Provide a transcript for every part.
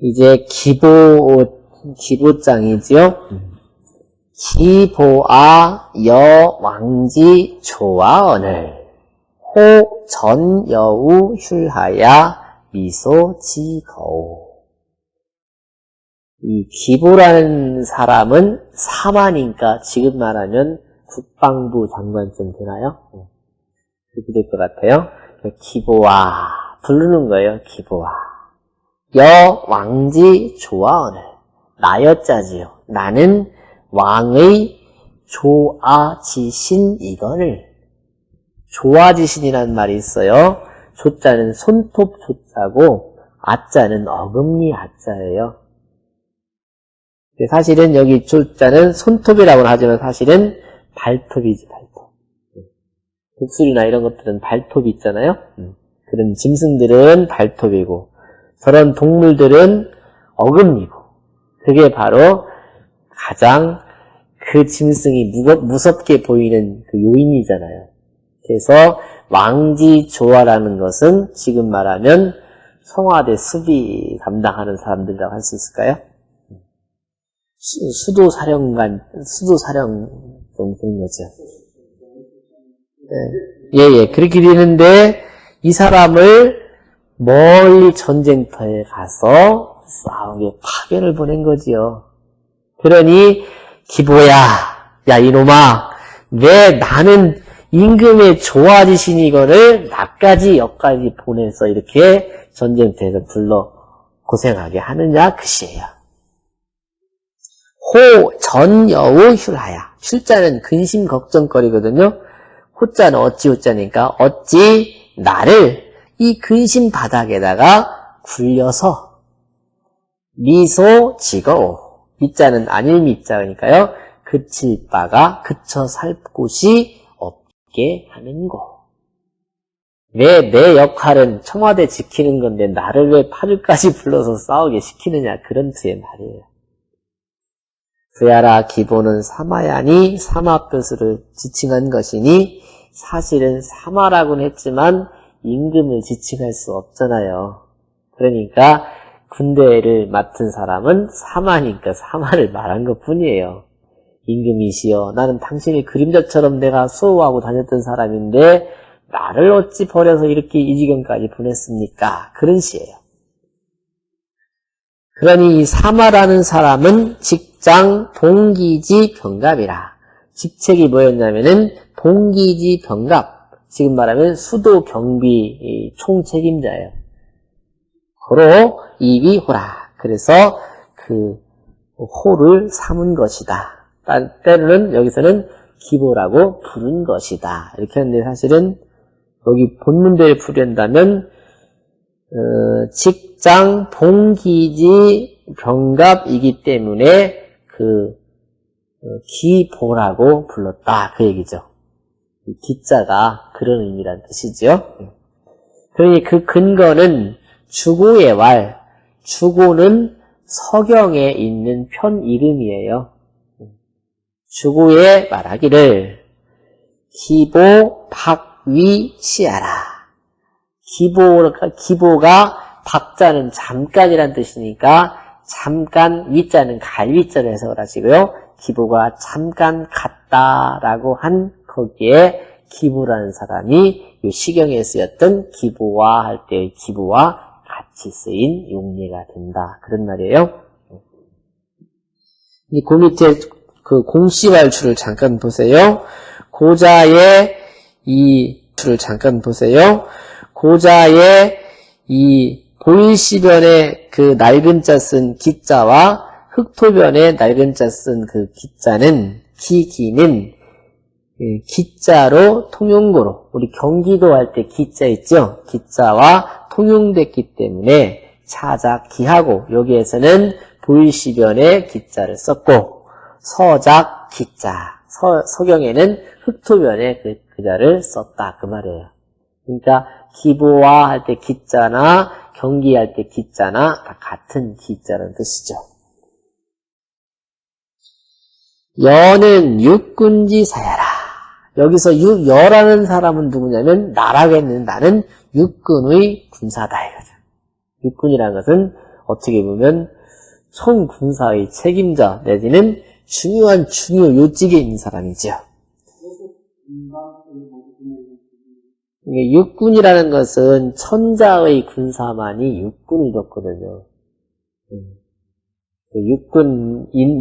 이제 기보장이지요. 기보아 여왕지 조아언을 호 전여우 훌하야 미소지거우. 이 기보라는 사람은 사마니까 지금 말하면 국방부 장관쯤 되나요? 그렇게 될 것 같아요. 기보아 부르는 거예요. 기보아 여왕지 조아언을 나여자지요. 나는 왕의 조아지신이거늘. 조아지신이라는 말이 있어요. 조자는 손톱 조자고 아자는 어금니 아자예요. 사실은 여기 조자는 손톱이라고는 하지만 사실은 발톱이지, 발톱. 독수리나 이런 것들은 발톱이 있잖아요. 그런 짐승들은 발톱이고 저런 동물들은 어금니고, 그게 바로 가장 그 짐승이 무섭게 보이는 그 요인이잖아요. 그래서 왕지조아라는 것은 지금 말하면 청와대 수비 담당하는 사람들이라고 할 수 있을까요? 수도사령 좀 그런 거죠. 예, 그렇게 되는데 이 사람을 멀리 전쟁터에 가서 싸우게 파견을 보낸 거지요. 그러니 기보야, 야 이놈아, 왜 나는 임금의 조아지신이거를 나까지 여기까지 보내서 이렇게 전쟁터에서 불러 고생하게 하느냐 그 시예요. 호 전여우 훌하야. 훌자는 근심 걱정거리거든요. 호자는 어찌 호자니까 어찌 나를 이 근심 바닥에다가 굴려서 미소 지거우. 미자는 아닐 미자니까요. 그칠 바가 그쳐 살 곳이 없게 하는고. 왜 내 역할은 청와대 지키는 건데 나를 왜 파주까지 불러서 싸우게 시키느냐 그런 뜻의 말이에요. 그야라 기보는 사마야니 사마뼈수를 지칭한 것이니 사실은 사마라고는 했지만 임금을 지칭할 수 없잖아요. 그러니까 군대를 맡은 사람은 사마니까 사마를 말한 것 뿐이에요. 임금이시여, 나는 당신의 그림자처럼 내가 수호하고 다녔던 사람인데 나를 어찌 버려서 이렇게 이 지경까지 보냈습니까? 그런 시예요. 그러니 이 사마라는 사람은 직장 동기지 병갑이라. 직책이 뭐였냐면은 동기지 병갑. 지금 말하면 수도 경비 총책임자예요. 고로 이위호라. 그래서 그 호를 삼은 것이다. 때로는 여기서는 기보라고 부른 것이다. 이렇게 하는데 사실은 여기 본문대를 풀이한다면 직장 동기지 병갑이기 때문에 그 기보라고 불렀다 그 얘기죠. 기자가 그런 의미란 뜻이죠. 그러니 그 근거는 주고의 왈, 주고는 서경에 있는 편 이름이에요. 주고에 말하기를 기보 박위 시하라. 기보가 박자는 잠깐이란 뜻이니까 잠깐 위자는 갈위자를 해석을 하시고요. 기보가 잠깐 갔다라고 한 거기에 기보라는 사람이 이 시경에 쓰였던 기보와 할 때의 기보와 같이 쓰인 용례가 된다. 그런 말이에요. 그 밑에 그 공시왈추를 잠깐 보세요. 고자의 이 추를 잠깐 보세요. 고자의 이 보일시변에 그 낡은 자 쓴 기자와 흑토변에 낡은 자 쓴 그 기자는 기기는 기자로 통용고로 우리 경기도 할 때 기자 있죠? 기자와 통용됐기 때문에 차작 기하고 여기에서는 보일시변에 기자를 썼고 서작 기자 서경에는 흑토변에 그 자를 썼다 그 말이에요. 그러니까 기보화 할 때 기자나 경기할 때 기자나 다 같은 기자라는 뜻이죠. 여는 육군지사야라. 여기서 여라는 사람은 누구냐면 나라겠는 나는 육군의 군사다 이거죠. 육군이라는 것은 어떻게 보면 총군사의 책임자 내지는 중요한 중요 요직에 있는 사람이죠. 육군이라는 것은 천자의 군사만이 육군을 뒀거든요.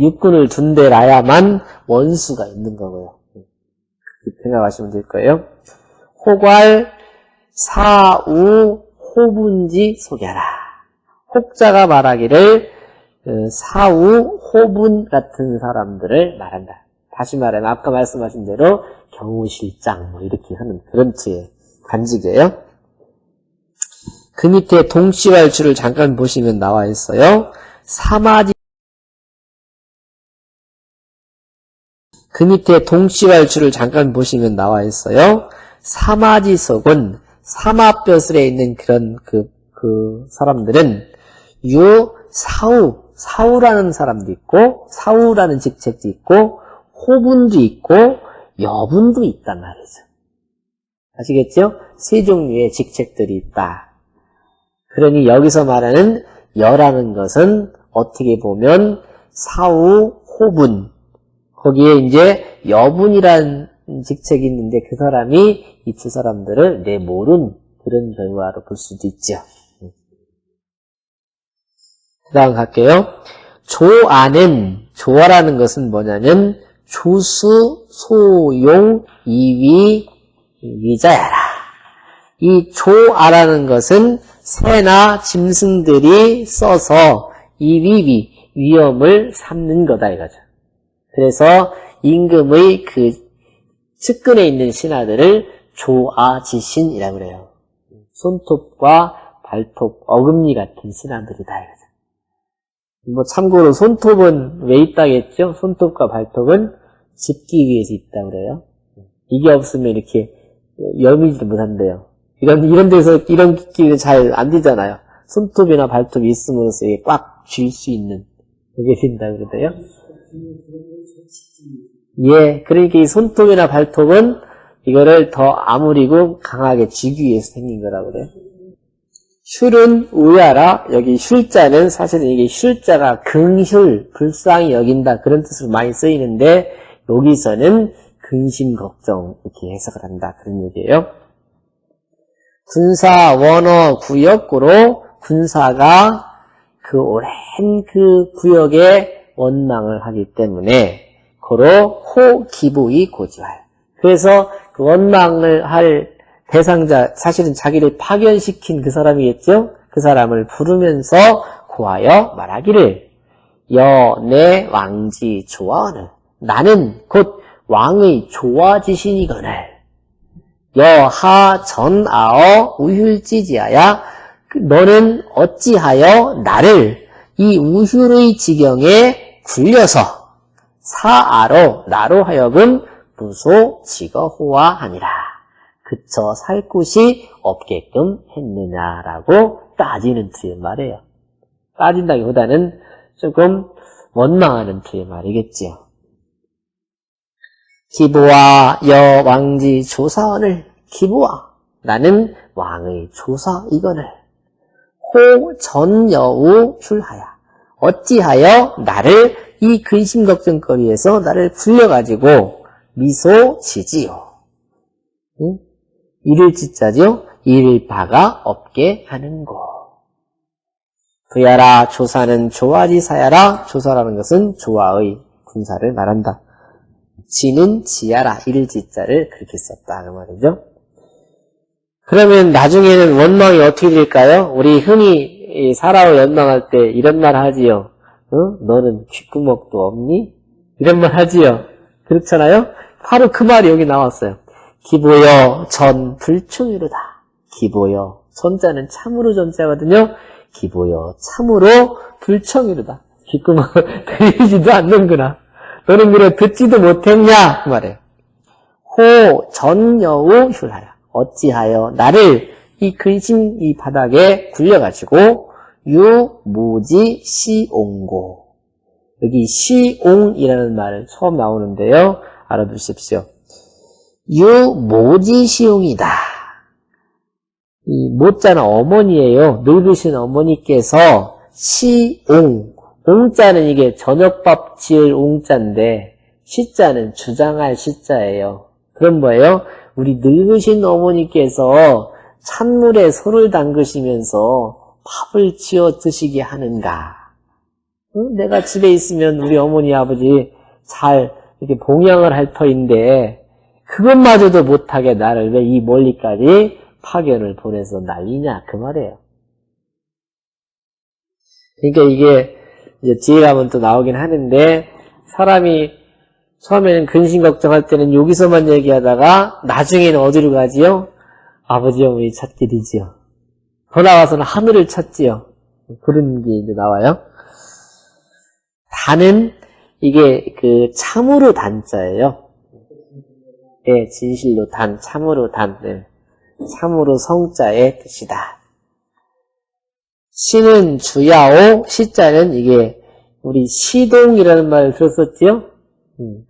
육군을 둔대라야만 원수가 있는 거고요. 그렇게 생각하시면 될 거예요. 호괄, 사우, 호분지 소개하라. 혹자가 말하기를 사우, 호분 같은 사람들을 말한다. 다시 말하면 아까 말씀하신 대로 경우실장 뭐 이렇게 하는 그런 뜻의 관직이에요. 그 밑에 동시왈주를 잠깐 보시면 나와 있어요. 사마지 그 밑에 동시왈주를 잠깐 보시면 나와 있어요. 사마지석은 사마뼈슬에 있는 그런 그 사람들은 사우라는 사람도 있고 사우라는 직책도 있고 호분도 있고 여분도 있단 말이죠. 아시겠죠? 세 종류의 직책들이 있다. 그러니 여기서 말하는 여라는 것은 어떻게 보면 사우, 호분 거기에 이제 여분이란 직책이 있는데 그 사람이 이 두 사람들을 내모른 그런 결과로 볼 수도 있죠. 그 다음 갈게요. 조아라는 것은 뭐냐면 조수, 소용, 이위, 위자야라. 이 조아라는 것은 새나 짐승들이 써서 이위위, 위험을 삼는 거다 이거죠. 그래서 임금의 그 측근에 있는 신하들을 조아지신이라고 그래요. 손톱과 발톱, 어금니 같은 신하들이다 이거죠. 뭐 참고로 손톱은 왜 있다겠죠? 손톱과 발톱은 짚기 위해서 있다고 그래요. 이게 없으면 이렇게 열미지도 못한대요. 이런 데서 이런 기는 잘 안 되잖아요. 손톱이나 발톱이 있음으로써 꽉 쥘 수 있는 그게 된다고 그러대요. 예, 그러니까 이 손톱이나 발톱은 이거를 더 아무리고 강하게 쥐기 위해서 생긴 거라고 그래요. 슐은 우야라. 여기 슐자는 사실은 이게 슐자가 긍휼, 불쌍히 여긴다 그런 뜻으로 많이 쓰이는데 여기서는 근심 걱정 이렇게 해석을 한다 그런 얘기예요. 군사 원어 구역으로 군사가 그 오랜 그 구역에 원망을 하기 때문에 고로 호기부의 고지활. 그래서 그 원망을 할 대상자, 사실은 자기를 파견시킨 그 사람이겠죠? 그 사람을 부르면서 고하여 말하기를 여내 왕지 조아언을 나는 곧 왕의 조아지신이거늘 여하 전아어 우휼지지하야 너는 어찌하여 나를 이 우휼의 지경에 굴려서 사아로 나로 하여금 무소 지거호화하니라 그쳐 살 곳이 없게끔 했느냐라고 따지는 투의 말이에요. 따진다기보다는 조금 원망하는 투의 말이겠지요. 기보와 여왕지 조사원을 기보와 나는 왕의 조사이거늘 호 전여우 훌하야 어찌하여 나를 이 근심 걱정거리에서 나를 굴려가지고 미소 지지요. 응? 이를 짓자죠. 이를 바가 없게 하는고. 부야라 조사는 조아지사야라. 조사라는 것은 조아의 군사를 말한다. 지는 지야라. 이를 짓자를 그렇게 썼다 그 말이죠. 그러면 나중에는 원망이 어떻게 될까요? 우리 흔히 사라오 연망할 때 이런 말 하지요. 너는 귓구멍도 없니? 이런 말 하지요. 그렇잖아요? 바로 그 말이 여기 나왔어요. 기보여 전 불충이로다. 기보여 전자는 참으로 전자거든요. 기보여 참으로 불청이로다. 귓구멍을 들리지도 않는구나. 너는 그래 듣지도 못했냐? 그 말이에요. 호 전여우 훌하라. 어찌하여 나를 이 근심 이 바닥에 굴려가지고 유무지 시옹고. 여기 시옹이라는 말을 처음 나오는데요. 알아두십시오. 유모지 시옹이다. 이 모자는 어머니예요. 늙으신 어머니께서 시옹. 옹자는 이게 저녁밥 지을 옹자인데 시자는 주장할 시자예요. 그럼 뭐예요? 우리 늙으신 어머니께서 찬물에 손을 담그시면서 밥을 지어 드시게 하는가? 응? 내가 집에 있으면 우리 어머니 아버지 잘 이렇게 봉양을 할 터인데 그것마저도 못하게 나를 왜 이 멀리까지 파견을 보내서 난리냐 그 말이에요. 그러니까 이게 이제 뒤에 가면 또 나오긴 하는데 사람이 처음에는 근심 걱정할 때는 여기서만 얘기하다가 나중에는 어디로 가지요? 아버지 어머니 찾길이지요. 더 나와서는 하늘을 찾지요. 그런 게 이제 나와요. 단은 이게 그 참으로 단자예요. 네, 진실로 단, 참으로 단, 네. 참으로 성자의 뜻이다. 시는 주야오, 시자는 이게 우리 시동이라는 말을 들었었지요?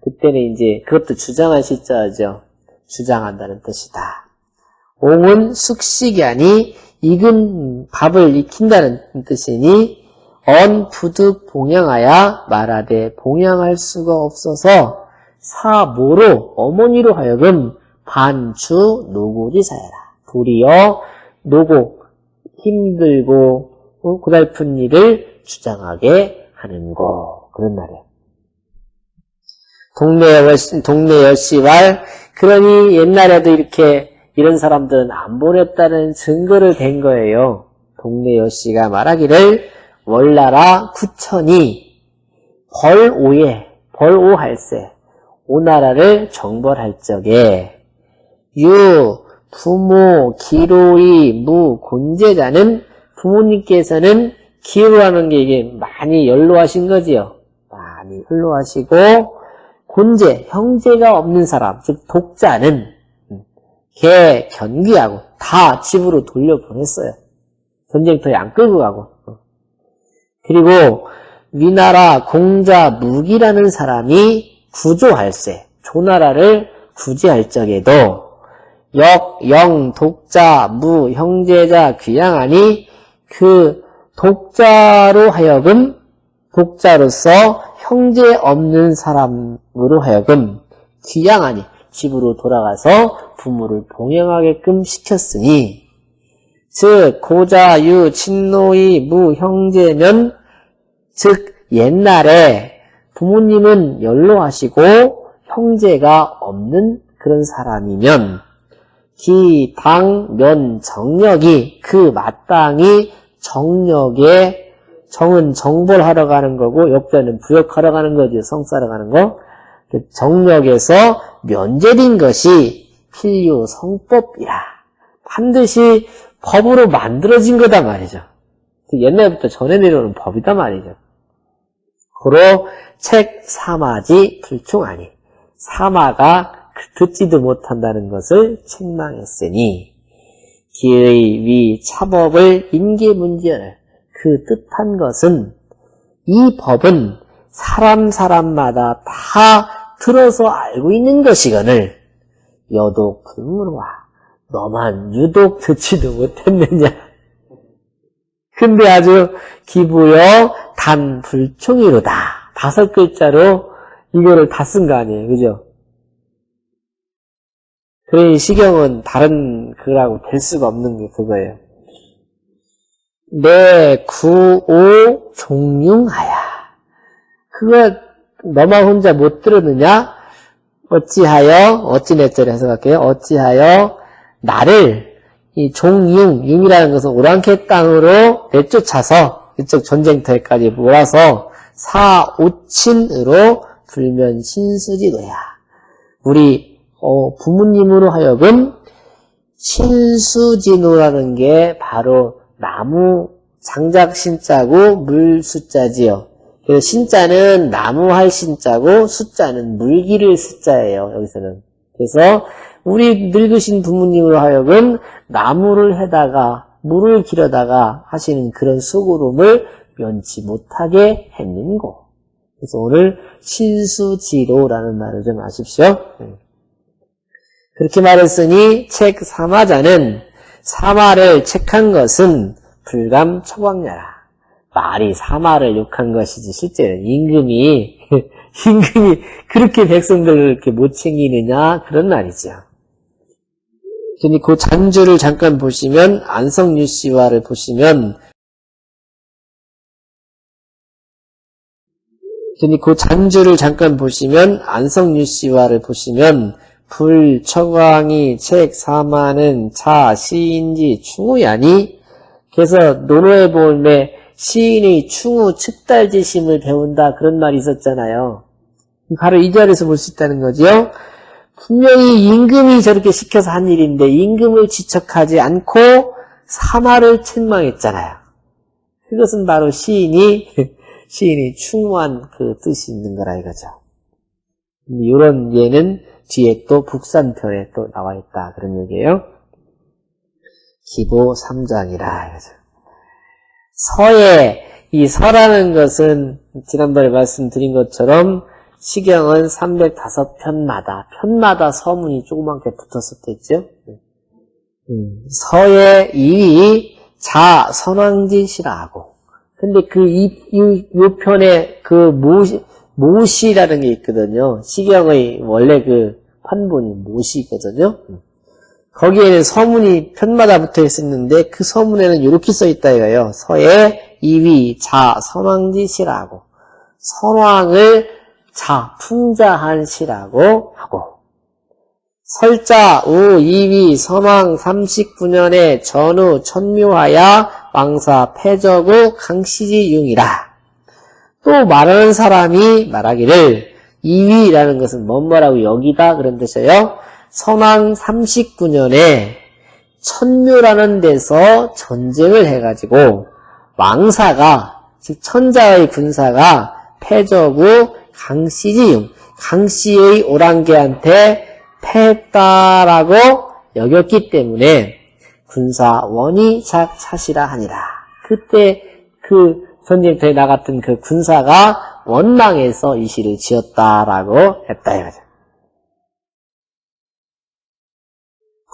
그때는 이제 그것도 주장한 시자죠. 주장한다는 뜻이다. 옹은 숙식이 아니 익은 밥을 익힌다는 뜻이니 언부득 봉양하야 말하되 봉양할 수가 없어서 사모로 어머니로 하여금 반추 노고리사야라. 도리어 노고 힘들고 고달픈 일을 주장하게 하는고 그런 말이에요. 동네 여씨발 그러니 옛날에도 이렇게 이런 사람들은 안 보냈다는 증거를 댄 거예요. 동네 여씨가 말하기를 월나라 구천이 벌오할세 오나라를 정벌할 적에 유 부모 기로이 무 곤제자는 부모님께서는 기로하는 게 이게 많이 연로하신 거지요. 많이 연로하시고 곤제 형제가 없는 사람 즉 독자는 걔 견귀하고 다 집으로 돌려보냈어요. 전쟁터에 안 끌고 가고. 그리고 위나라 공자 무기라는 사람이 구조할세 조나라를 구제할 적에도 영 독자 무 형제자 귀양하니 그 독자로 하여금 독자로서 형제 없는 사람으로 하여금 귀양하니 집으로 돌아가서 부모를 봉양하게끔 시켰으니 즉 고자유 친노이 무 형제면 즉 옛날에 부모님은 연로하시고 형제가 없는 그런 사람이면 기, 당, 면, 정력이 그 마땅히 정력에 정은 정벌하러 가는 거고 역자는 부역하러 가는 거지 성사하러 가는 거 정력에서 면제된 것이 필요 성법이라 반드시 법으로 만들어진 거다 말이죠. 옛날부터 전해 내려오는 법이다 말이죠. 고로 책 사마지 불충하니 사마가 듣지도 못한다는 것을 책망했으니 기의 위 차법을 인계문제를 그 뜻한 것은 이 법은 사람마다 다 들어서 알고 있는 것이거늘 여독 불문화 너만 유독 듣지도 못했느냐. 근데 아주 기부여 단 불충이로다. 5글자로 이거를 다 쓴 거 아니에요. 그죠? 그러니 시경은 다른 그거라고 될 수가 없는 게 그거예요. 내 구오 종융하야. 그거 너만 혼자 못 들었느냐? 어찌하여 어찌내절에 해석할게요. 어찌하여 나를 이 종융이라는 것은 오랑캐 땅으로 내쫓아서 이쪽 전쟁터에까지 몰아서 사오친으로 불면 신수지도야. 우리 부모님으로 하여금 신수진호라는 게 바로 나무 장작 신자고 물 숫자지요. 그래서 신자는 나무할 신자고 숫자는 물기를 숫자예요. 여기서는. 그래서 우리 늙으신 부모님으로 하여금 나무를 해다가 물을 길어다가 하시는 그런 수고름을 면치 못하게 했는고. 그래서 오늘 신수지로라는 말을 좀 아십시오. 그렇게 말했으니 책 사마자는 사마를 책한 것은 불감 초광야라. 말이 사마를 욕한 것이지 실제는 임금이 그렇게 백성들을 이렇게 못 챙기느냐 그런 말이죠. 그러니 그 잔주를 잠깐 보시면 안성유씨화를 보시면 안성유씨화를 보시면 불처광이 책 사마는 자 시인지 충우야니. 그래서 논어에 보면 시인의 충우 측달지심을 배운다 그런 말이 있었잖아요. 바로 이 자리에서 볼 수 있다는 거죠. 분명히 임금이 저렇게 시켜서 한 일인데 임금을 지적하지 않고 사마를 책망했잖아요. 그것은 바로 시인이 충우한 그 뜻이 있는 거라 이거죠. 이런 예는 뒤에 또 북산편에 또 나와 있다 그런 얘기예요. 기보 3장이라 이거죠. 서예, 이 서라는 것은 지난번에 말씀드린 것처럼 시경은 305편마다 서문이 조그맣게 붙었었겠죠. 서예 2위 자 선왕짓이라 하고. 근데 요 편에 모시라는 게 있거든요. 시경의 원래 그 판본이 모시거든요. 거기에는 서문이 편마다 붙어 있었는데 그 서문에는 이렇게 써 있다 이거예요. 서예 2위 자 선왕짓이라 하고. 선왕을 자 풍자한 시라고 하고. 설자 우 2위 선왕 39년에 전후 천묘하야 왕사 패저구 강시지융이라. 또 말하는 사람이 말하기를 2위라는 것은 뭐라고 여기다 그런 뜻이에요. 선왕 39년에 천묘라는 데서 전쟁을 해가지고 왕사가 즉 천자의 군사가 패저구 강시지융 강씨의 오랑캐한테 패했다라고 여겼기 때문에 군사 원이작 차시라 하니라. 그때 그 전쟁터에 나갔던 그 군사가 원망해서 이 시를 지었다라고 했다 이거죠.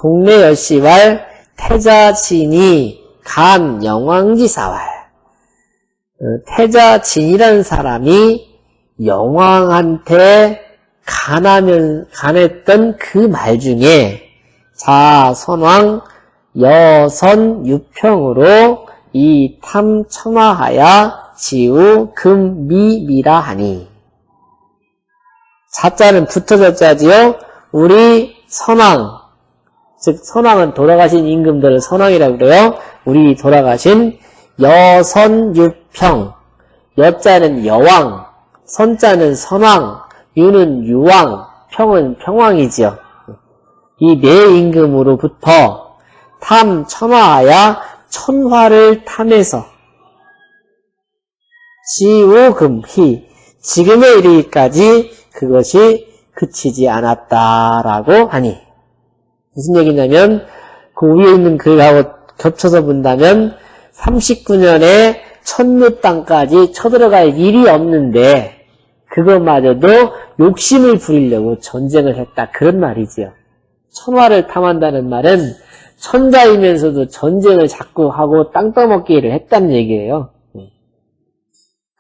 동네 열시왈 태자진이 간 영왕지사왈. 태자진이라는 사람이 영왕한테 간했던 그 말 중에 자 선왕 여선 유평으로 이 탐천하하야 지우 금미미라 하니. 자자는 붙어서 자지요. 우리 선왕, 즉 선왕은 돌아가신 임금들을 선왕이라고 그래요. 우리 돌아가신 여선유평, 여자는 여왕, 선자는 선왕, 유는 유왕, 평은 평왕이지요. 이 네 임금으로부터 탐천하하야 천화를 탐해서 지우금희 지금에 이르기까지 그것이 그치지 않았다라고 하니. 무슨 얘기냐면 그 위에 있는 글하고 겹쳐서 본다면 39년에 천묘 땅까지 쳐들어갈 일이 없는데 그것마저도 욕심을 부리려고 전쟁을 했다 그런 말이지요. 천화를 탐한다는 말은 천자이면서도 전쟁을 자꾸 하고 땅 떠먹기를 했다는 얘기예요.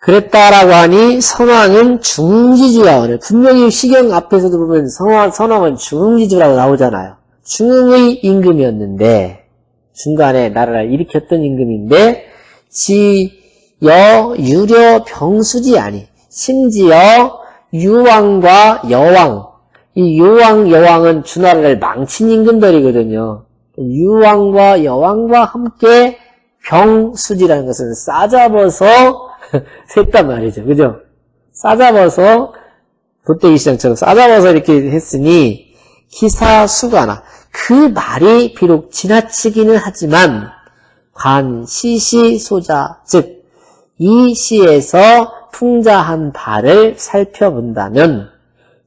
그랬다라고 하니 선왕은 중흥지주라고. 분명히 시경 앞에서도 보면 선왕은 중흥지주라고 나오잖아요. 중흥의 임금이었는데 중간에 나라를 일으켰던 임금인데 지여 유려 병수지 아니. 심지어 유왕과 여왕, 이 유왕 여왕은 주나라를 망친 임금들이거든요. 유왕과 여왕과 함께 병수지라는 것은 싸잡아서 셌단 말이죠. 그죠? 싸잡아서 돗대기 시장처럼 싸잡아서 이렇게 했으니 기사수가나 그 말이 비록 지나치기는 하지만 관시시소자 즉 이 시에서 풍자한 바를 살펴본다면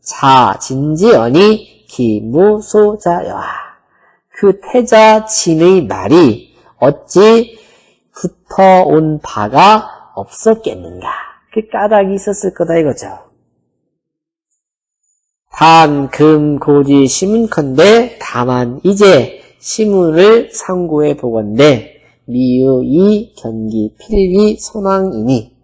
자진지언이 기무소자여하. 그 태자진의 말이 어찌 붙어온 바가 없었겠는가. 그 까닭이 있었을 거다 이거죠. 단 금고지 시문컨대 다만 이제 시문을 상고해 보건대 미의, 견기, 필기, 선왕이니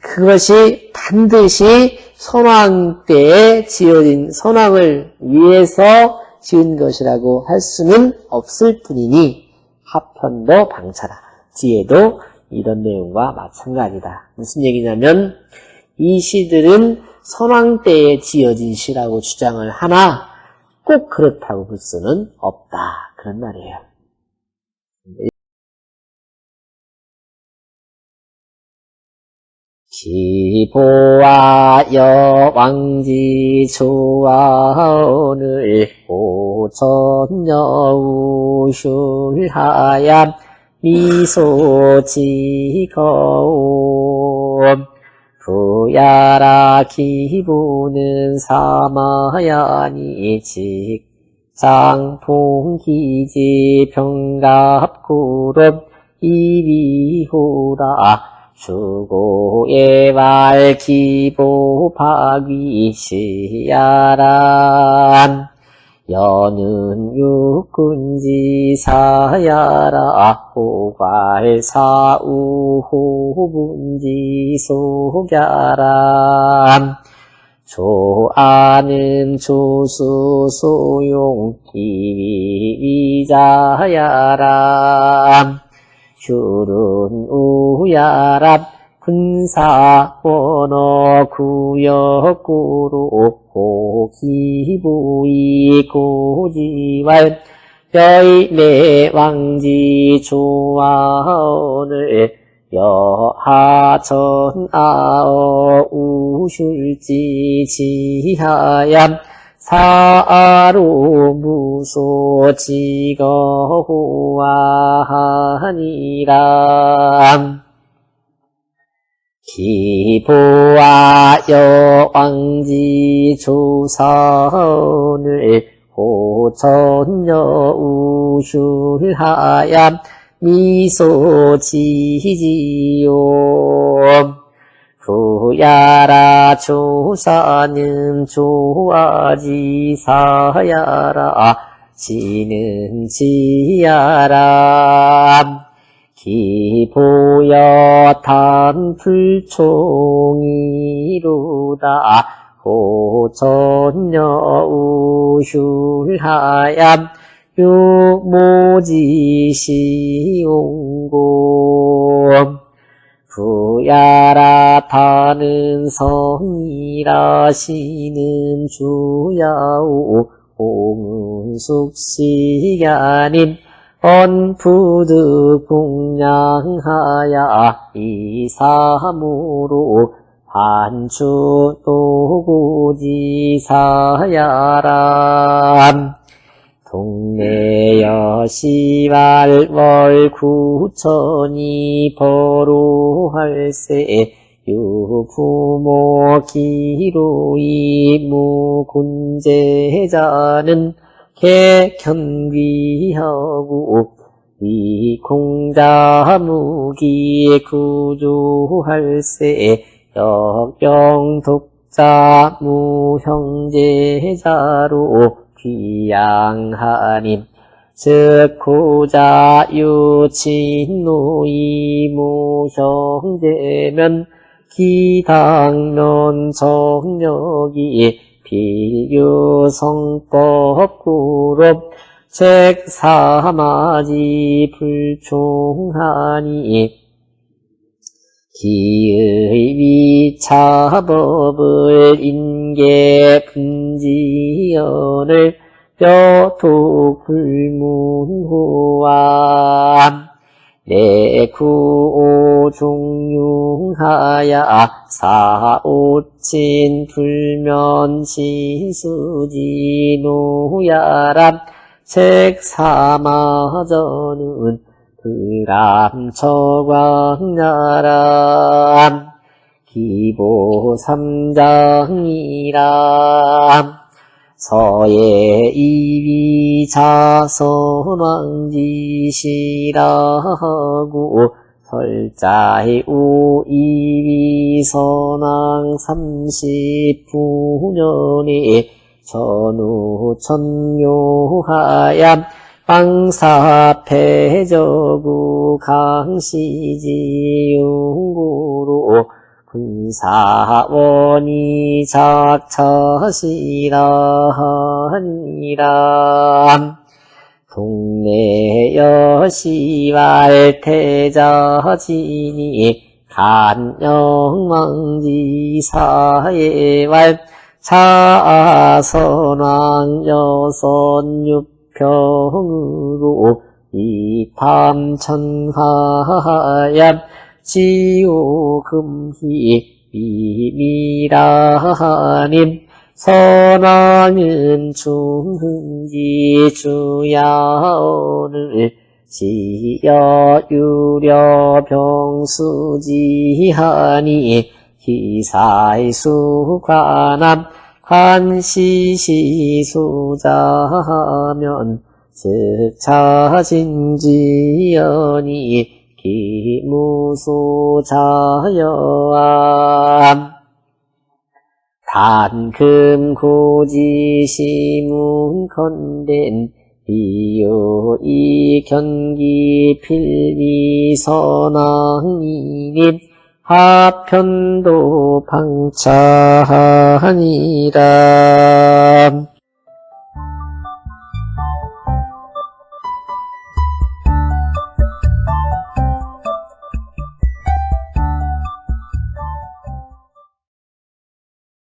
그것이 반드시 선왕 때에 지어진 선왕을 위해서 지은 것이라고 할 수는 없을 뿐이니 하편도 방차라. 뒤에도 이런 내용과 마찬가지다. 무슨 얘기냐면 이 시들은 선왕 때에 지어진 시라고 주장을 하나 꼭 그렇다고 볼 수는 없다. 그런 말이에요. 기보와 여왕지 조화원을 오천여우슐하야 미소지거움 부야라 기부는 사마야니 직장풍기지 병갑구름 이비호라 수고의 말 기보 박위시야란 여는 육군지 사야라 호괄사우호분지 소갸란 조아는 조수 소용 기위자야란 슈른 우야랍 군사원어 구역구로 고기부이 고지왈 여의내 왕지 조화원을 여하천아어 우슐지 지하얌 사로 무소 지거호하니라 기보와 여왕지 조선을 호천여우슐하야 미소지지요 부야라 조사는 조아지 사야라 지는 지야라 기보여 단풀총이로다 호천여우슐하야 유모지시옹고 부야라 타는 성이라 시는 주야오 홍숙시야님 언푸드 공양하야 이사무로 반추 도구지사야람 동네 여시발월 구천이 버로할세 유부모 기로이 무군제자는 개견귀하고 위공자무기 구조할세 역경독자 무형제자로 귀양하님 즉 고자 유친노이 무형제면 기당면 정력이 필유성법구롭 책사마지 불총하니 기의 위차법을 인계 분지연을 여토불문호와 내구오 종융하야 사오친 불면신수지 노야람 책사마저는 그람처광야람 기보삼장이람 서예 이비자선왕지시라고 설자의 오이비선왕 39년에 전후 천묘하야 빵사패저구 강시지 용구로 군사원이 작처시라하니라. 동네 여시왈 태자지니 간영망지사예왈 차선왕 여선육평으로 이탐천하야 지오금희 비미라님 선왕은 중흥지 주야오늘 시여유려 병수지하니 기사이수관함 관시시수자면 즉차진지연이 기무소자여암 단금고지시문컨댄 비요이 경기 필미선왕이님 하편도 방차하니라.